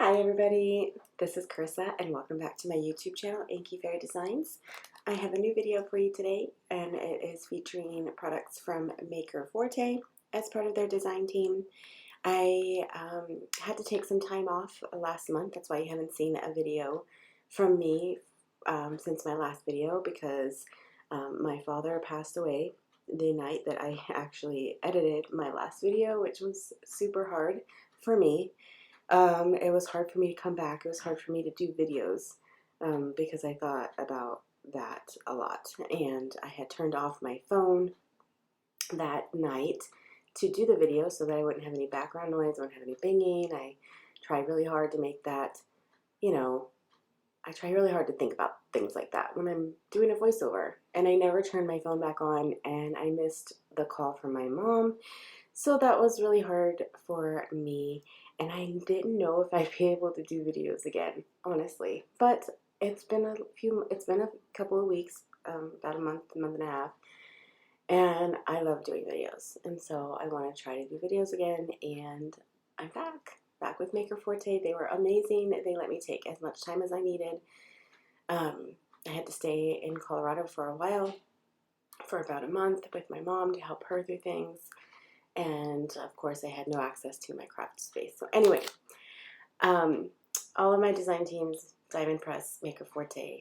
Hi everybody, this is Carissa and welcome back to my YouTube channel, Inky Fairy Designs. I have a new video for you today and it is featuring products from Maker Forte as part of their design team. I had to take some time off last month, that's why you haven't seen a video from me since my last video because my father passed away the night that I actually edited my last video, which was super hard for me. It was hard for me to come back. It was hard for me to do videos because I thought about that a lot. And I had turned off my phone that night to do the video so that I wouldn't have any background noise, I wouldn't have any binging. I tried really hard to make that, I try really hard to think about things like that when I'm doing a voiceover. And I never turned my phone back on and I missed the call from my mom. So that was really hard for me, and I didn't know if I'd be able to do videos again, honestly. But it's been a couple of weeks, about a month and a half, and I love doing videos. And so I want to try to do videos again, and I'm back with Maker Forte. They were amazing. They let me take as much time as I needed. I had to stay in Colorado for a while, for about a month with my mom to help her through things. And of course I had no access to my craft space. So anyway, all of my design teams, Diamond Press, Maker Forte,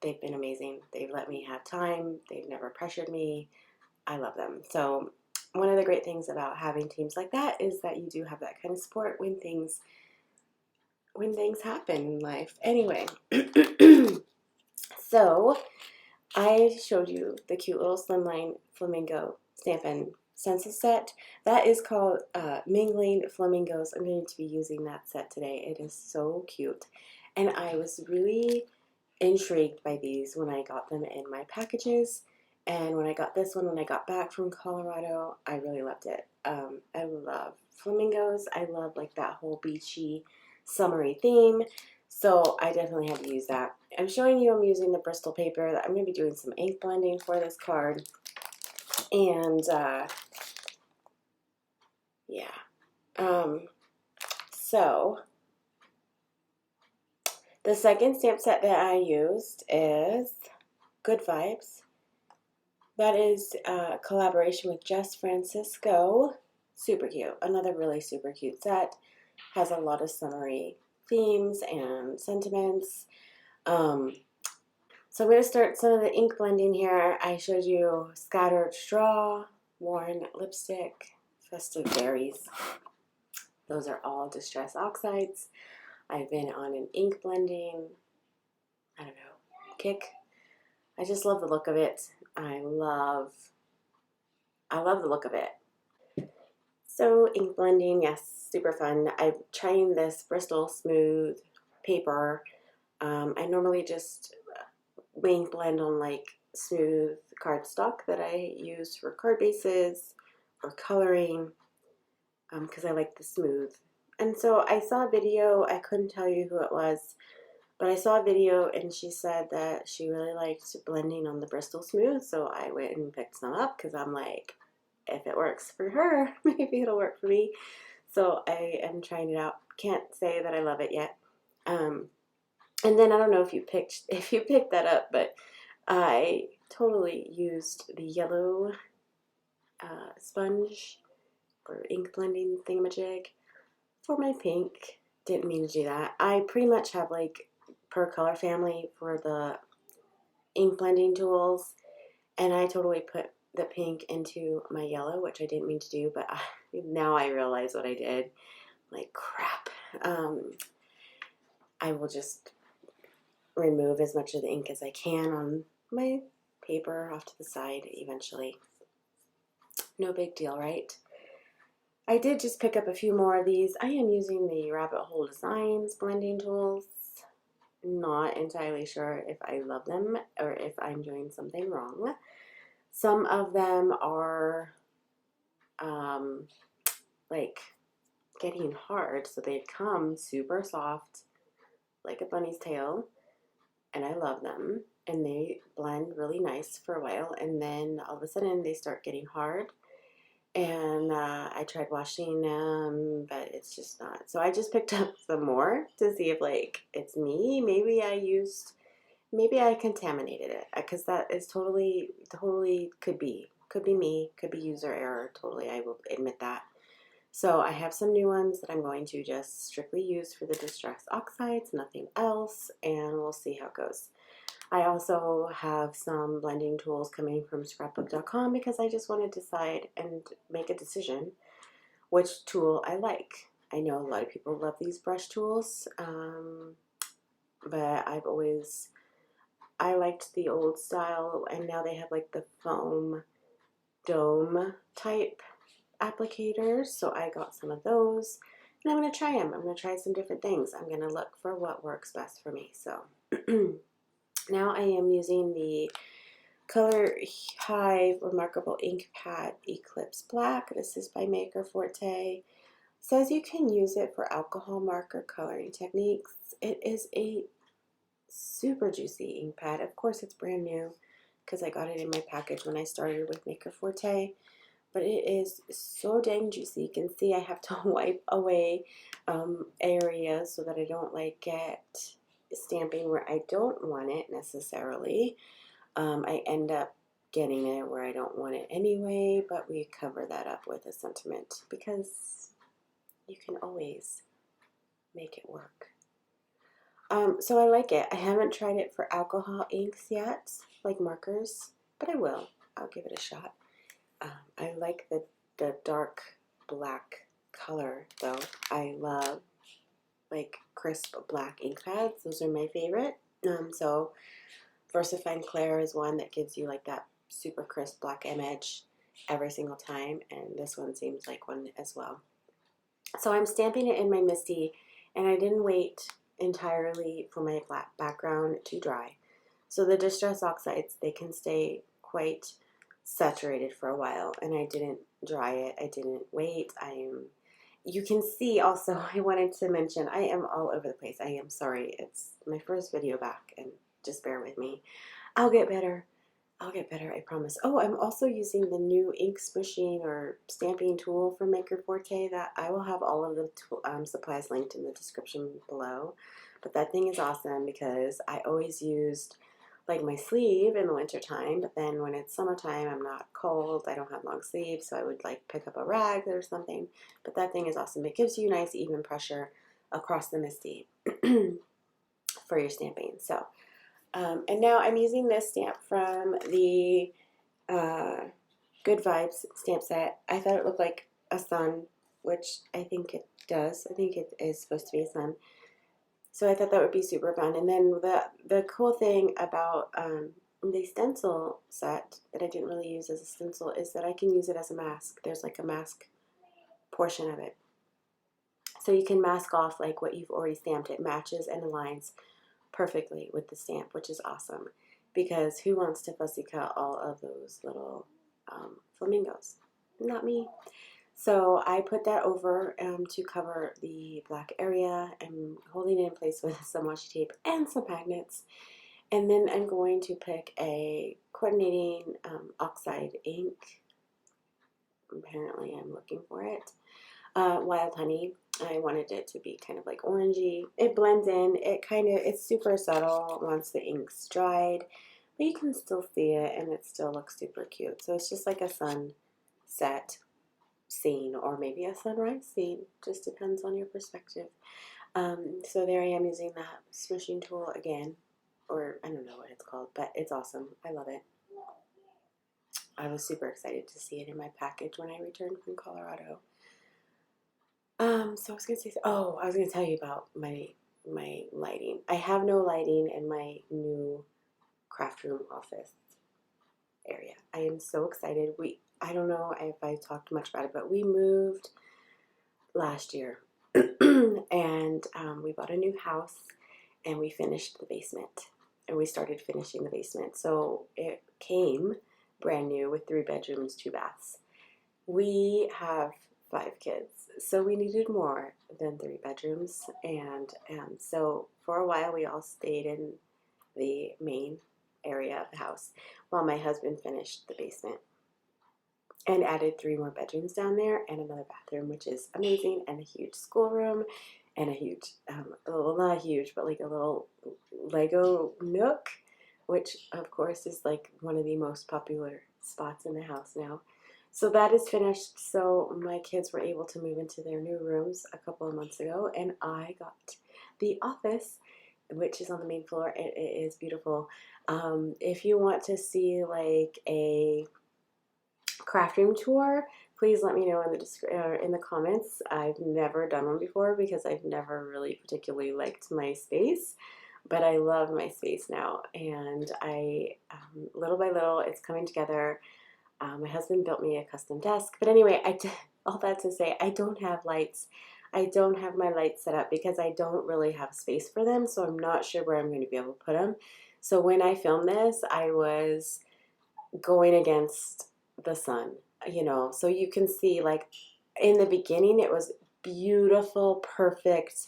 they've been amazing. They've let me have time. They've never pressured me. I love them. So one of the great things about having teams like that is that you do have that kind of support when things happen in life. Anyway, so I showed you the cute little Slimline Flamingo Stampin' Stencil set. That is called Mingling Flamingos. I'm going to be using that set today. It is so cute. And I was really intrigued by these when I got them in my packages. And when I got this one, when I got back from Colorado, I really loved it. I love flamingos. I love like that whole beachy, summery theme. So I definitely had to use that. I'm showing you I'm using the Bristol paper. I'm going to be doing some ink blending for this card. And yeah. So the second stamp set that I used is Good Vibes. That is a collaboration with Jess Francisco. Super cute. Another really super cute set. Has a lot of summery themes and sentiments. So I'm going to start some of the ink blending here. I showed you Scattered Straw, Worn Lipstick, Festive Berries. Those are all Distress Oxides. I've been on an ink blending, I don't know, kick. I just love the look of it. I love the look of it. So ink blending, yes, super fun. I'm trying this Bristol Smooth paper. I normally just ink blend on like smooth cardstock that I use for card bases or coloring because I like the smooth. And so I saw a video, I couldn't tell you who it was, but I saw a video and she said that she really liked blending on the Bristol Smooth, so I went and picked some up because I'm like, if it works for her, maybe it'll work for me. So I am trying it out. Can't say that I love it yet. And then I don't know if you picked that up, but I totally used the yellow sponge or ink blending thingamajig for my pink. Didn't mean to do that. I pretty much have like per color family for the ink blending tools, and I totally put the pink into my yellow, which I didn't mean to do, but now I realize what I did. Like, crap. I will just remove as much of the ink as I can on my paper off to the side eventually. No big deal, right? I did just pick up a few more of these. I am using the Rabbit Hole Designs blending tools. Not entirely sure if I love them or if I'm doing something wrong. Some of them are like getting hard, so they come super soft like a bunny's tail, and I love them, and they blend really nice for a while, and then all of a sudden they start getting hard, And I tried washing them, but it's just not. So I just picked up some more to see if like it's me. Maybe I contaminated it, because that is totally could be me, could be user error. Totally, I will admit that. So I have some new ones that I'm going to just strictly use for the distress oxides, nothing else, and we'll see how it goes. I also have some blending tools coming from scrapbook.com because I just want to decide and make a decision which tool I like. I know a lot of people love these brush tools, but I liked the old style, and now they have like the foam dome type applicators, so I got some of those, and I'm going to try them. I'm going to try some different things. I'm going to look for what works best for me. So now I am using the Color Hive Remarkable Ink Pad Eclipse Black. This is by Maker Forte. It says you can use it for alcohol marker coloring techniques. It is a super juicy ink pad. Of course, it's brand new because I got it in my package when I started with Maker Forte. But it is so dang juicy. You can see I have to wipe away areas so that I don't like get stamping where I don't want it necessarily. I end up getting it where I don't want it anyway, but we cover that up with a sentiment because you can always make it work. So I like it. I haven't tried it for alcohol inks yet, like markers, but I will. I'll give it a shot. I like the dark black color though. I love like crisp black ink pads. Those are my favorite. So VersaFine Clair is one that gives you like that super crisp black image every single time, and this one seems like one as well. So I'm stamping it in my Misty, and I didn't wait entirely for my black background to dry. So the Distress Oxides, they can stay quite saturated for a while, and I didn't dry it. I didn't wait. You can see also, I wanted to mention, I am all over the place. I am sorry. It's my first video back, and just bear with me. I'll get better. I'll get better, I promise. Oh, I'm also using the new ink smooshing or stamping tool from Maker Forte that I will have all of the supplies linked in the description below. But that thing is awesome because I always used like my sleeve in the winter time, but then when it's summertime, I'm not cold, I don't have long sleeves, so I would like pick up a rag or something. But that thing is awesome. It gives you nice even pressure across the Misty for your stamping. So, and now I'm using this stamp from the Good Vibes stamp set. I thought it looked like a sun, which I think it does. I think it is supposed to be a sun. So I thought that would be super fun. And then the cool thing about the stencil set that I didn't really use as a stencil is that I can use it as a mask. There's like a mask portion of it. So you can mask off like what you've already stamped. It matches and aligns perfectly with the stamp, which is awesome. Because who wants to fussy cut all of those little flamingos? Not me. So I put that over to cover the black area. I'm holding it in place with some washi tape and some magnets. And then I'm going to pick a coordinating oxide ink. Apparently I'm looking for it. Wild Honey. I wanted it to be kind of like orangey. It blends in. It's super subtle once the ink's dried. But you can still see it and it still looks super cute. So it's just like a sunset scene or maybe a sunrise scene. Just depends on your perspective. So there I am using that smooshing tool again. Or I don't know what it's called, but it's awesome. I love it. I was super excited to see it in my package when I returned from Colorado. So I was going to tell you about my lighting. I have no lighting in my new craft room office area. I am so excited. I don't know if I talked much about it, but we moved last year and we bought a new house and we finished the basement and we started finishing the basement. So it came brand new with 3 bedrooms, 2 baths. We have 5 kids, so we needed more than 3 bedrooms, and so for a while we all stayed in the main area of the house while my husband finished the basement. and added 3 more bedrooms down there and another bathroom, which is amazing, and a huge schoolroom and a huge, well, not huge, but like a little Lego nook, which of course is like one of the most popular spots in the house now. So that is finished. So my kids were able to move into their new rooms a couple of months ago, and I got the office, which is on the main floor. It is beautiful. If you want to see like a craft room tour, please let me know in the comments. I've never done one before because I've never really particularly liked my space, but I love my space now, and I little by little it's coming together. My husband built me a custom desk, but anyway, all that to say, I don't have lights. I don't have my lights set up because I don't really have space for them, so I'm not sure where I'm going to be able to put them. So when I filmed this, I was going against the sun, so you can see, like, in the beginning it was beautiful, perfect,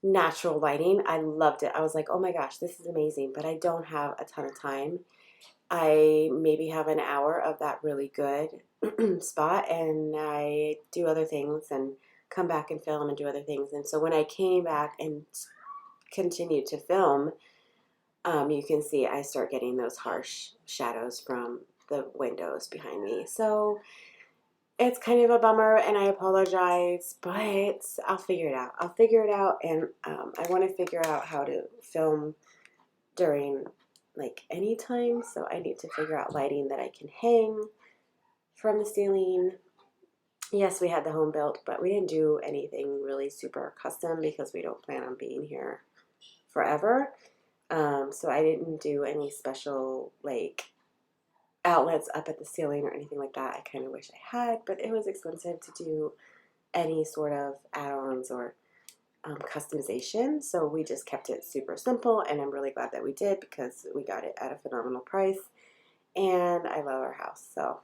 natural lighting. I loved it. I was like, oh my gosh, this is amazing, but I don't have a ton of time. I maybe have an hour of that really good spot, and I do other things and come back and film and do other things. And so when I came back and continued to film, you can see I start getting those harsh shadows from the windows behind me. So it's kind of a bummer, and I apologize, but I'll figure it out. I'll figure it out, and I want to figure out how to film during like any time. So I need to figure out lighting that I can hang from the ceiling. Yes, we had the home built, but we didn't do anything really super custom because we don't plan on being here forever. So I didn't do any special like outlets up at the ceiling or anything like that. I kind of wish I had, but it was expensive to do any sort of add-ons or customization. So we just kept it super simple, and I'm really glad that we did because we got it at a phenomenal price, and I love our house. So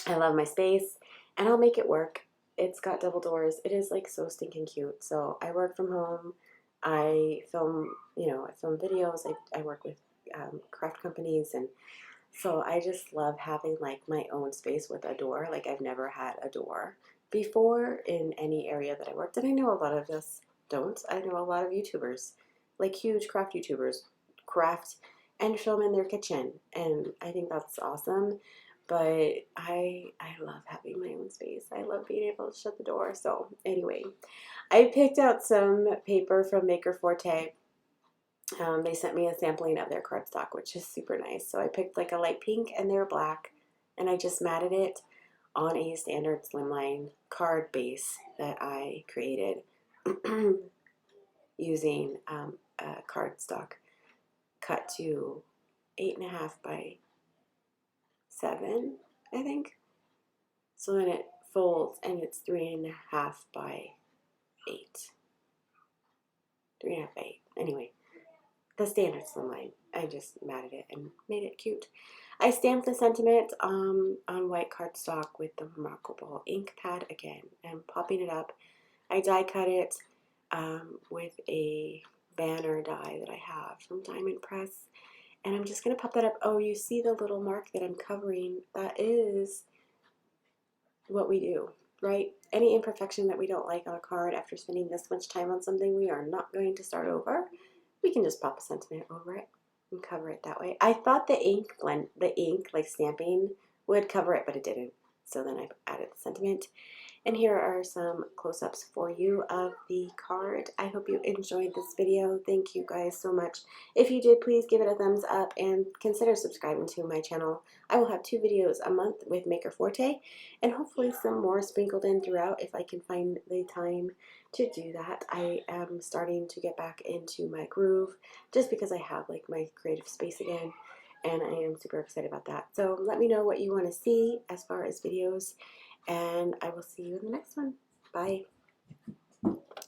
I love my space, and I'll make it work. It's got double doors. It is like so stinking cute. So I work from home. I film, I film videos. I work with craft companies, and so I just love having like my own space with a door. Like I've never had a door before in any area that I worked. And I know a lot of us don't. I know a lot of YouTubers, like huge craft YouTubers, craft and film in their kitchen. And I think that's awesome. But I love having my own space. I love being able to shut the door. So anyway, I picked out some paper from Maker Forte. They sent me a sampling of their cardstock, which is super nice. So I picked like a light pink and they're black, and I just matted it on a standard slimline card base that I created using a cardstock cut to 8.5 by 7, I think. So then it folds and it's 3.5 by 8. 3.5 by 8. Anyway, the standard slimline. I just matted it and made it cute. I stamped the sentiment on white cardstock with the Remarkable ink pad again and popping it up. I die cut it with a banner die that I have from Diamond Press, and I'm just going to pop that up. Oh, you see the little mark that I'm covering? That is what we do, right? Any imperfection that we don't like on a card after spending this much time on something, we are not going to start over. We can just pop a sentiment over it and cover it that way. I thought the ink like stamping would cover it, but it didn't. So then I added the sentiment. And here are some close-ups for you of the card. I hope you enjoyed this video. Thank you guys so much. If you did, please give it a thumbs up and consider subscribing to my channel. I will have 2 videos a month with Maker Forte, and hopefully some more sprinkled in throughout if I can find the time to do that. I am starting to get back into my groove just because I have like my creative space again, and I am super excited about that. So let me know what you want to see as far as videos, and I will see you in the next one. Bye.